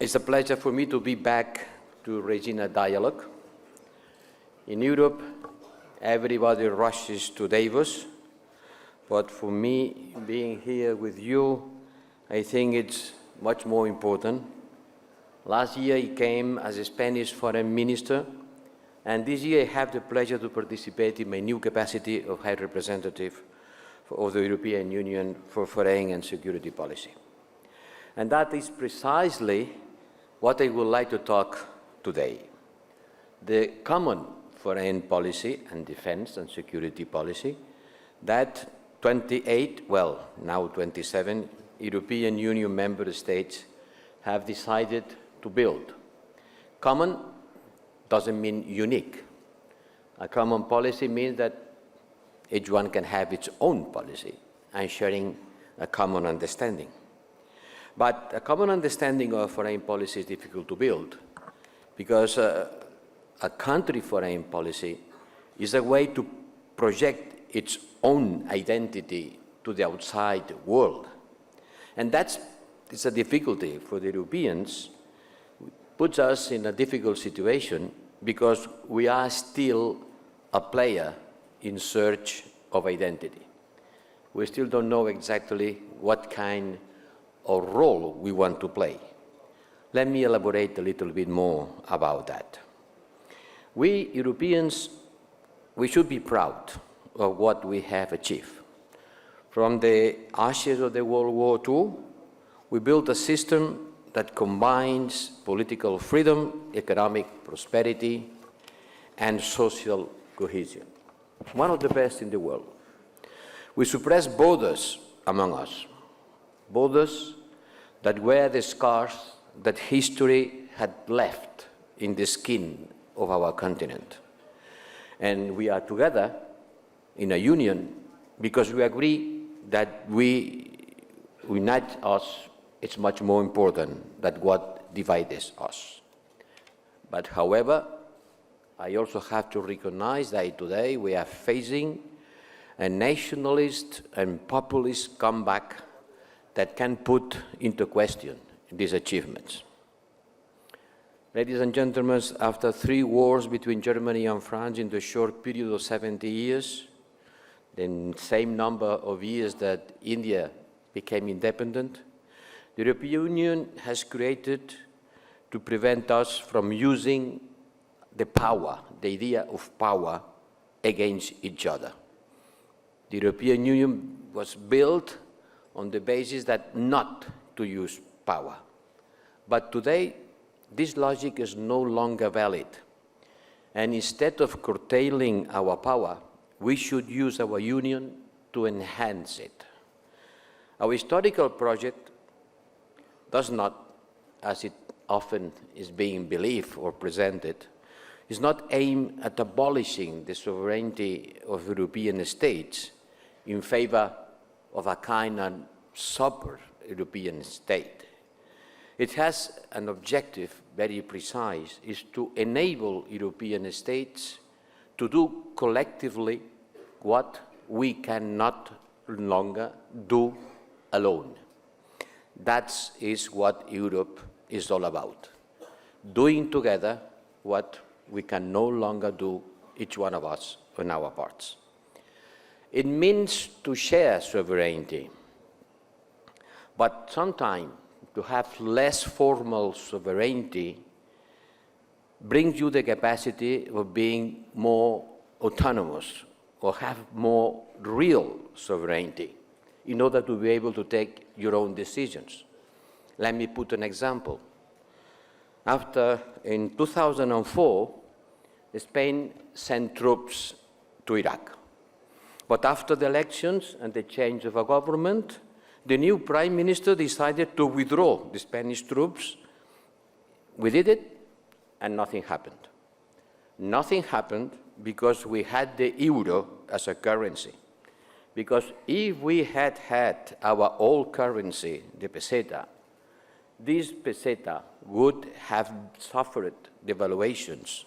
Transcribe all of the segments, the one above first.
It's a pleasure for me to be back to Raisina dialogue. In Europe, everybody rushes to Davos, but for me, being here with you, I think it's much more important. Last year, I came as a Spanish foreign minister, and this year I have the pleasure to participate in my new capacity of High Representative of the European Union for Foreign and Security Policy. And that is precisely what I would like to talk today. The common foreign policy and defense and security policy that 28, well, now 27 European Union member states have decided to build. Common doesn't mean unique. A common policy means that each one can have its own policy and sharing a common understanding. But a common understanding of foreign policy is difficult to build because a country foreign policy is a way to project its own identity to the outside world. And it's a difficulty for the Europeans. It puts us in a difficult situation because we are still a player in search of identity. We still don't know exactly what kind of role we want to play. Let me elaborate a little bit more about that. We Europeans, we should be proud of what we have achieved. From the ashes of the World War II, we built a system that combines political freedom, economic prosperity, and social cohesion. One of the best in the world. We suppressed borders among us, borders that were the scars that history had left in the skin of our continent. And we are together in a union because we agree that unite us is much more important than what divides us. But however, I also have to recognize that today we are facing a nationalist and populist comeback that can put into question these achievements. Ladies and gentlemen, after 3 wars between Germany and France in the short period of 70 years, the same number of years that India became independent, the European Union has created to prevent us from using the power, the idea of power, against each other. The European Union was built on the basis that not to use power. But today, this logic is no longer valid. And instead of curtailing our power, we should use our union to enhance it. Our historical project does not, as it often is being believed or presented, is not aimed at abolishing the sovereignty of European states in favor of a kind of super European state. It has an objective very precise, is to enable European states to do collectively what we cannot longer do alone. That is what Europe is all about, doing together what we can no longer do, each one of us, on our parts. It means to share sovereignty, but sometimes to have less formal sovereignty brings you the capacity of being more autonomous or have more real sovereignty in order to be able to take your own decisions. Let me put an example. In 2004, Spain sent troops to Iraq. But after the elections and the change of a government, the new prime minister decided to withdraw the Spanish troops. We did it, and nothing happened. Nothing happened because we had the euro as a currency. Because if we had had our old currency, the peseta, this peseta would have suffered devaluations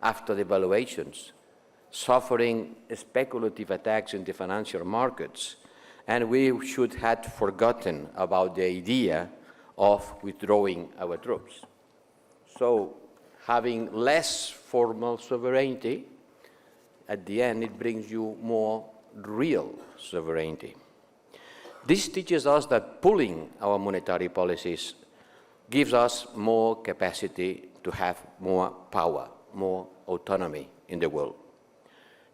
after devaluations, suffering speculative attacks in the financial markets, and we should have forgotten about the idea of withdrawing our troops. So having less formal sovereignty, at the end it brings you more real sovereignty. This teaches us that pooling our monetary policies gives us more capacity to have more power, more autonomy in the world.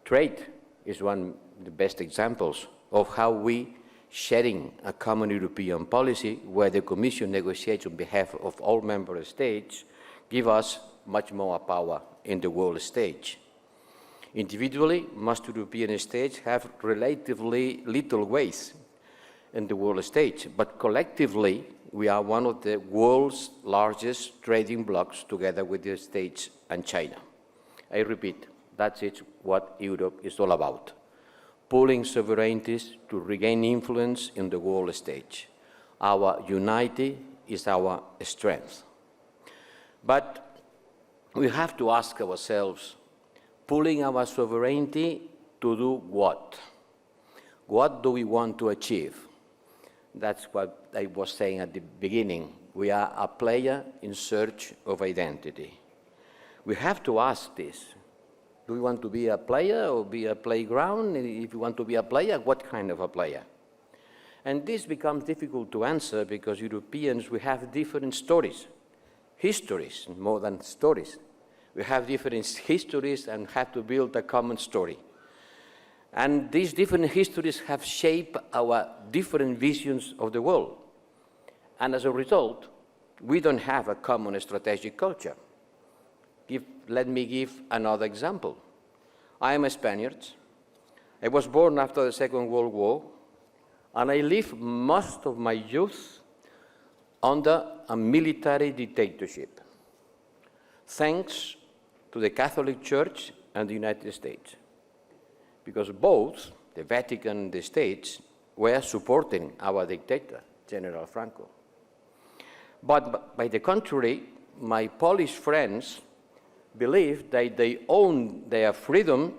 Trade is one of the best examples of how we, sharing a common European policy where the Commission negotiates on behalf of all member states, give us much more power in the world stage. Individually, most European states have relatively little weight in the world stage, but collectively, we are one of the world's largest trading blocs together with the States and China. I repeat, that's what Europe is all about. Pooling sovereignties to regain influence in the world stage. Our unity is our strength. But we have to ask ourselves, pooling our sovereignty to do what? What do we want to achieve? That's what I was saying at the beginning. We are a player in search of identity. We have to ask this. Do we want to be a player or be a playground? If you want to be a player, what kind of a player? And this becomes difficult to answer because Europeans, we have different stories, histories more than stories. We have different histories and have to build a common story. And these different histories have shaped our different visions of the world. And as a result, we don't have a common strategic culture. Let me give another example. I am a Spaniard. I was born after the Second World War, and I lived most of my youth under a military dictatorship, thanks to the Catholic Church and the United States. Because both, the Vatican and the States, were supporting our dictator, General Franco. But by the contrary, my Polish friends believed that they owned their freedom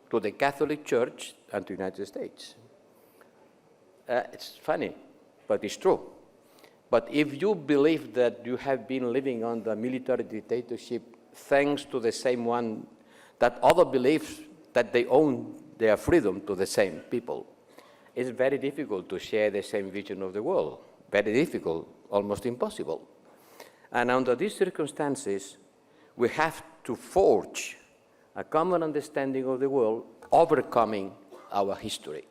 to the Catholic Church and to the United States. It's funny, but it's true. But if you believe that you have been living under military dictatorship thanks to the same one that other believes that they own their freedom to the same people, it's very difficult to share the same vision of the world. Very difficult, almost impossible. And under these circumstances, we have to forge a common understanding of the world, overcoming our history.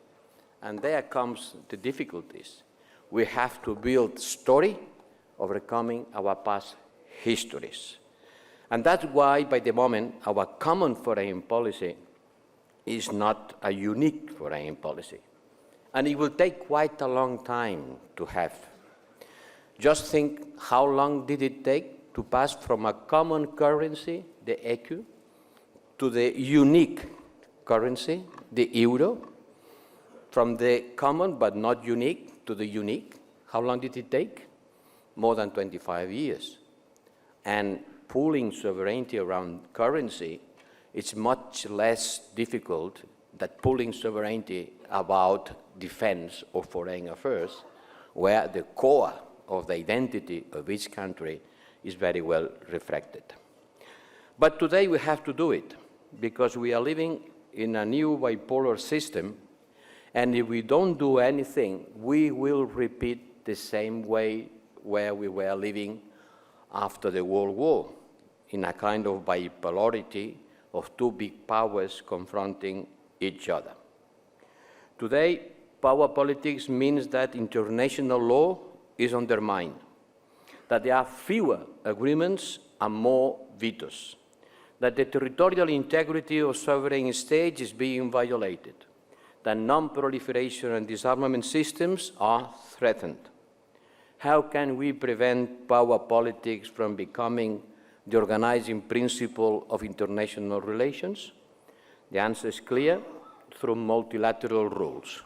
And there comes the difficulties. We have to build story, overcoming our past histories. And that's why, by the moment, our common foreign policy is not a unique foreign policy. And it will take quite a long time to have. Just think how long did it take to pass from a common currency, the ECU, to the unique currency, the euro, from the common but not unique to the unique. How long did it take? More than 25 years. And pooling sovereignty around currency, it's much less difficult than pooling sovereignty about defense or foreign affairs, where the core of the identity of each country is very well reflected. But today we have to do it because we are living in a new bipolar system, and if we don't do anything, we will repeat the same way where we were living after the World War, in a kind of bipolarity of two big powers confronting each other. Today, power politics means that international law is undermined, that there are fewer agreements and more vetoes, that the territorial integrity of sovereign states is being violated, that non-proliferation and disarmament systems are threatened. How can we prevent power politics from becoming the organizing principle of international relations? The answer is clear: through multilateral rules.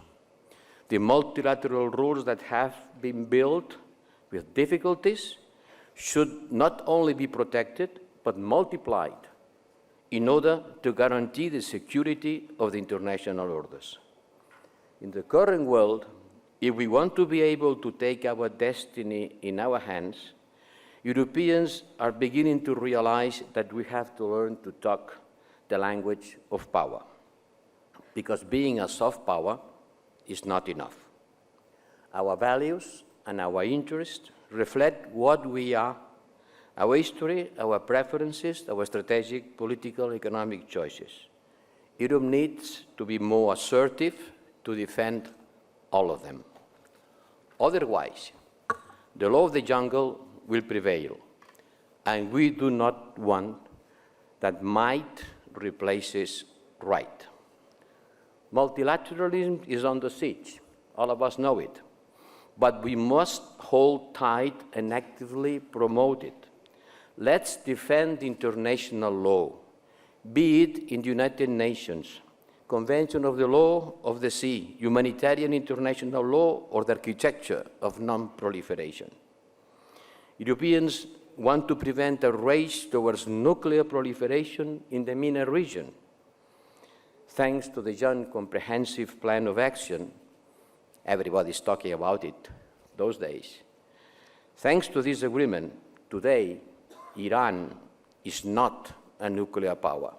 The multilateral rules that have been built with difficulties should not only be protected, but multiplied in order to guarantee the security of the international orders. In the current world, If we want to be able to take our destiny in our hands, Europeans are beginning to realize that we have to learn to talk the language of power, because being a soft power is not enough. Our values and our interests reflect what we are, our history, our preferences, our strategic, political, economic choices. Europe needs to be more assertive to defend all of them. Otherwise, the law of the jungle will prevail, and we do not want that might replaces right. Multilateralism is under siege. All of us know it. But we must hold tight and actively promote it. Let's defend international law, be it in the United Nations, Convention of the Law of the Sea, humanitarian international law, or the architecture of non-proliferation. Europeans want to prevent a race towards nuclear proliferation in the MENA region. Thanks to the Joint Comprehensive Plan of Action, everybody's talking about it those days. Thanks to this agreement, today, Iran is not a nuclear power.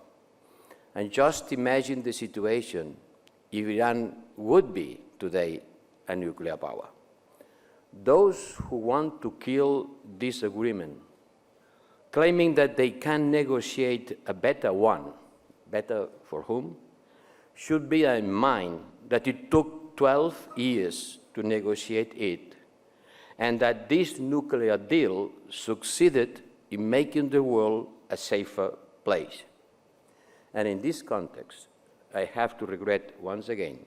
And just imagine the situation if Iran would be today a nuclear power. Those who want to kill this agreement, claiming that they can negotiate a better one, better for whom, should bear in mind that it took 12 years to negotiate it, and that this nuclear deal succeeded in making the world a safer place. And in this context, I have to regret once again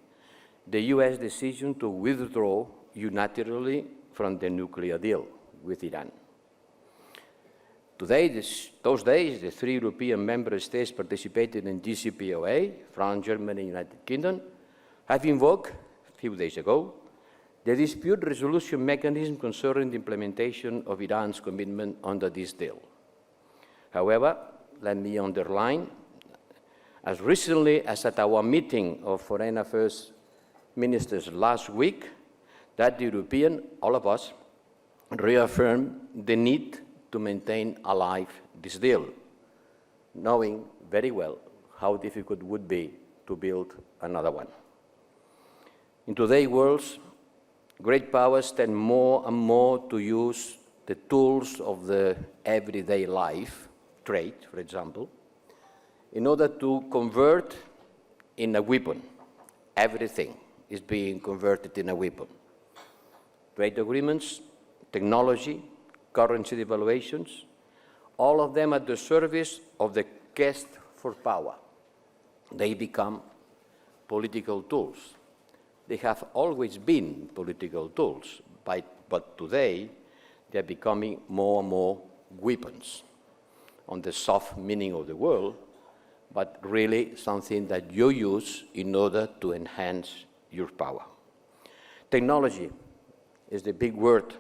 the US decision to withdraw unilaterally from the nuclear deal with Iran. Today, those days, the 3 European member states participating in JCPOA, France, Germany, United Kingdom, have invoked, a few days ago, the dispute resolution mechanism concerning the implementation of Iran's commitment under this deal. However, let me underline, as recently as at our meeting of Foreign Affairs Ministers last week, that the European, all of us, reaffirmed the need to maintain alive this deal, knowing very well how difficult it would be to build another one. In today's world, great powers tend more and more to use the tools of the everyday life, trade, for example, in order to convert in a weapon. Everything is being converted in a weapon. Trade agreements, technology, currency devaluations, all of them at the service of the quest for power. They become political tools. They have always been political tools, but today they're becoming more and more weapons on the soft meaning of the word, but really something that you use in order to enhance your power. Technology is the big word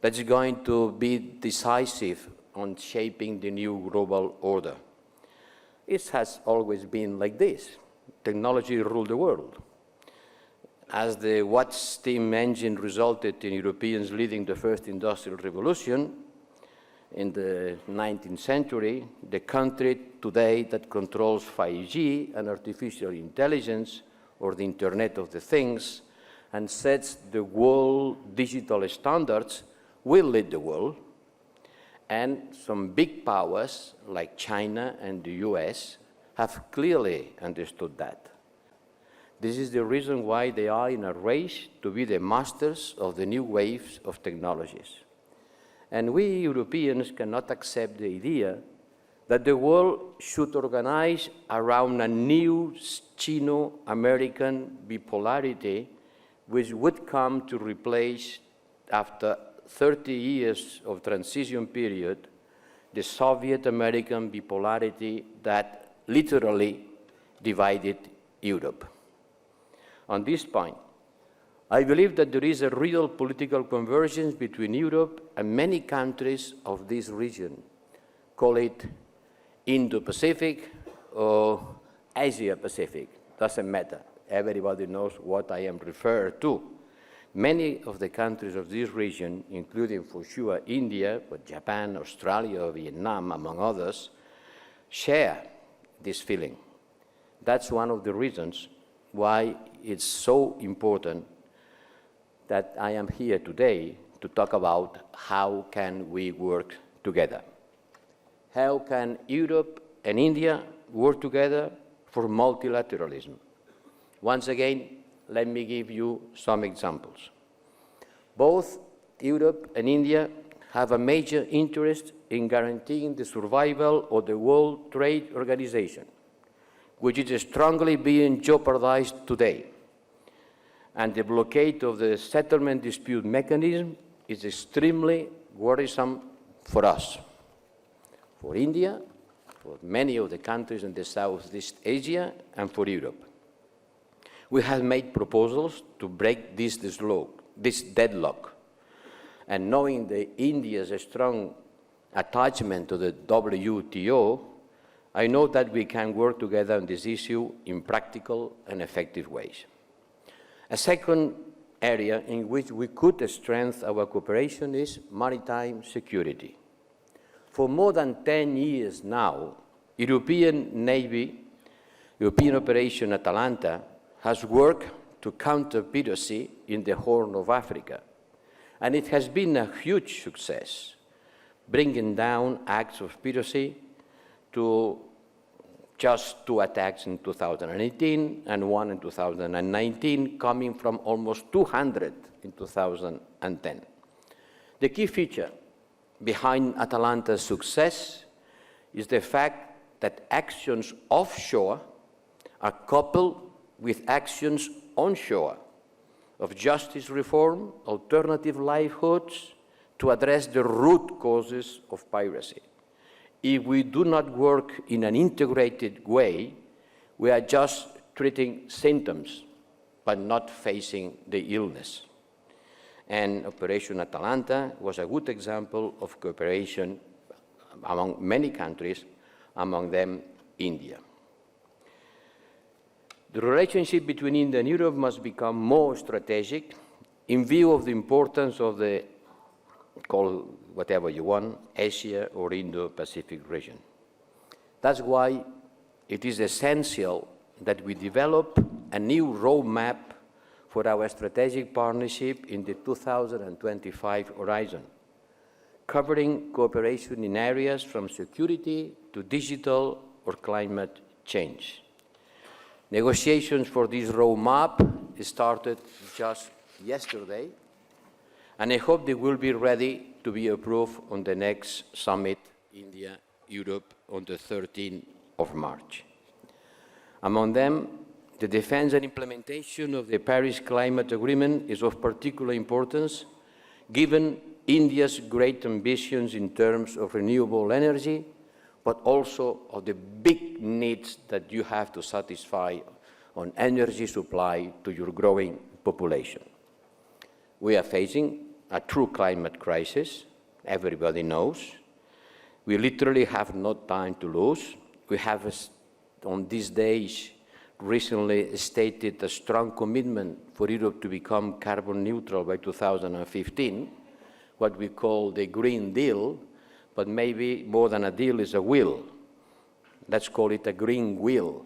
that's going to be decisive on shaping the new global order. It has always been like this. Technology ruled the world. As the Watt steam engine resulted in Europeans leading the first industrial revolution in the 19th century, the country today that controls 5G and artificial intelligence, or the Internet of the Things, and sets the world digital standards, will lead the world. And some big powers, like China and the US, have clearly understood that. This is the reason why they are in a race to be the masters of the new waves of technologies. And we Europeans cannot accept the idea that the world should organize around a new Chino-American bipolarity, which would come to replace, after 30 years of transition period, the Soviet-American bipolarity that literally divided Europe. On this point, I believe that there is a real political convergence between Europe and many countries of this region. Call it Indo-Pacific or Asia-Pacific, doesn't matter. Everybody knows what I am referring to. Many of the countries of this region, including for sure India, but Japan, Australia, Vietnam, among others, share this feeling. That's one of the reasons why it's so important that I am here today to talk about how can we work together. How can Europe and India work together for multilateralism? Once again, let me give you some examples. Both Europe and India have a major interest in guaranteeing the survival of the World Trade Organization, which is strongly being jeopardized today. And the blockade of the settlement dispute mechanism is extremely worrisome for us, for India, for many of the countries in the Southeast Asia, and for Europe. We have made proposals to break this deadlock. And knowing India's strong attachment to the WTO, I know that we can work together on this issue in practical and effective ways. A second area in which we could strengthen our cooperation is maritime security. For more than 10 years now, European Navy, European Operation Atalanta, has worked to counter piracy in the Horn of Africa. And it has been a huge success, bringing down acts of piracy to just 2 attacks in 2018 and 1 in 2019, coming from almost 200 in 2010. The key feature behind Atalanta's success is the fact that actions offshore are coupled with actions onshore of justice reform, alternative livelihoods, to address the root causes of piracy. If we do not work in an integrated way, we are just treating symptoms, but not facing the illness. And Operation Atalanta was a good example of cooperation among many countries, among them India. The relationship between India and Europe must become more strategic in view of the importance of the, call whatever you want, Asia or Indo-Pacific region. That's why it is essential that we develop a new roadmap for our strategic partnership in the 2025 horizon, covering cooperation in areas from security to digital or climate change. Negotiations for this roadmap started just yesterday, and I hope they will be ready to be approved on the next summit, India-Europe, on the 13th of March. Among them, the defense and implementation of the Paris Climate Agreement is of particular importance, given India's great ambitions in terms of renewable energy, but also of the big needs that you have to satisfy on energy supply to your growing population. We are facing a true climate crisis, everybody knows. We literally have no time to lose. We have, on these days, recently stated a strong commitment for Europe to become carbon neutral by 2015, what we call the Green Deal, but maybe more than a deal is a will. Let's call it a green will.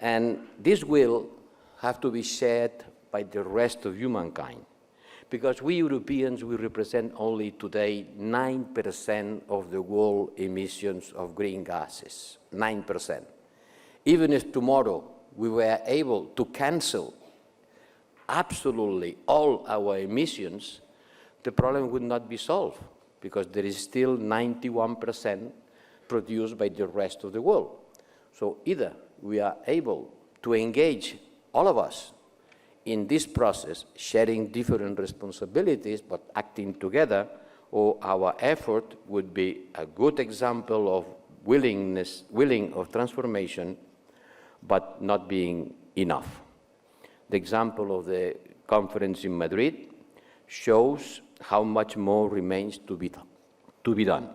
And this will have to be shared by the rest of humankind, because we Europeans, we represent only today 9% of the world emissions of green gases, 9%. Even if tomorrow we were able to cancel absolutely all our emissions, the problem would not be solved, because there is still 91% produced by the rest of the world. So either we are able to engage, all of us, in this process, sharing different responsibilities but acting together, or our effort would be a good example of willing of transformation, but not being enough. The example of the conference in Madrid shows how much more remains to be done.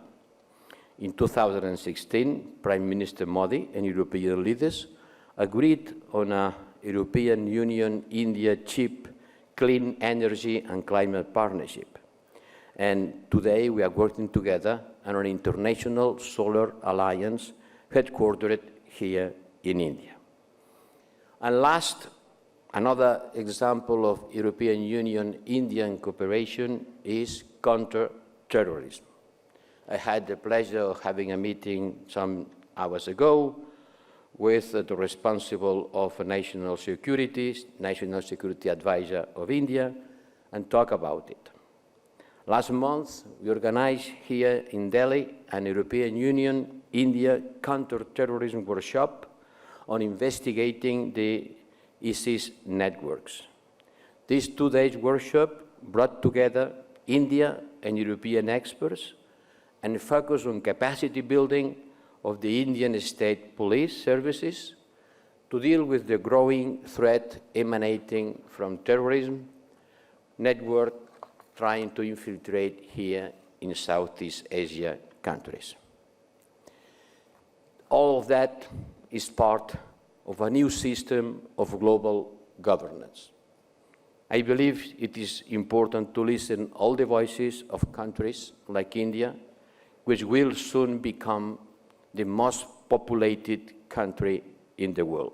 In 2016, Prime Minister Modi and European leaders agreed on a European Union-India cheap clean energy and climate partnership. And today we are working together on an international solar alliance headquartered here in India. And last, another example of European Union-Indian cooperation is counter-terrorism. I had the pleasure of having a meeting some hours ago with the responsible of national security advisor of India, and talk about it. Last month, we organized here in Delhi an European Union-India counter-terrorism workshop on investigating the ISIS networks. This two-day workshop brought together India and European experts and focused on capacity building of the Indian state police services to deal with the growing threat emanating from terrorism network trying to infiltrate here in Southeast Asia countries. All of that is part of a new system of global governance. I believe it is important to listen to all the voices of countries like India, which will soon become the most populated country in the world.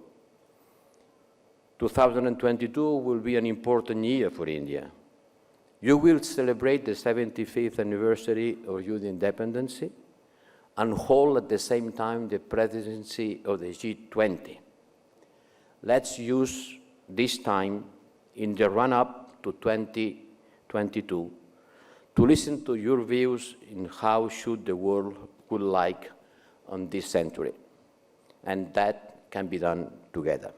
2022 will be an important year for India. You will celebrate the 75th anniversary of your independence and hold at the same time the presidency of the G20. Let's use this time in the run-up to 2022 to listen to your views in how should the world would like on this century, and that can be done together.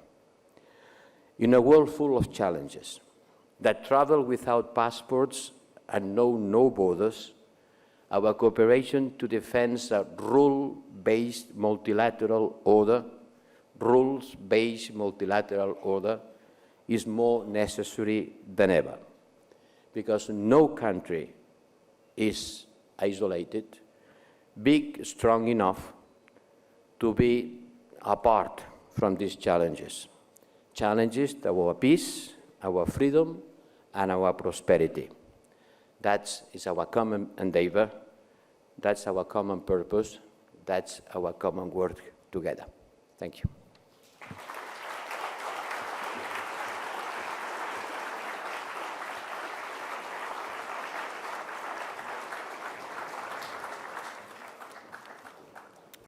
In a world full of challenges that travel without passports and know no borders, our cooperation to defend a rules-based multilateral order is more necessary than ever, because no country is isolated, big, strong enough to be apart from these challenges. Challenges to our peace, our freedom, and our prosperity. That is our common endeavor, that's our common purpose, that's our common work together. Thank you.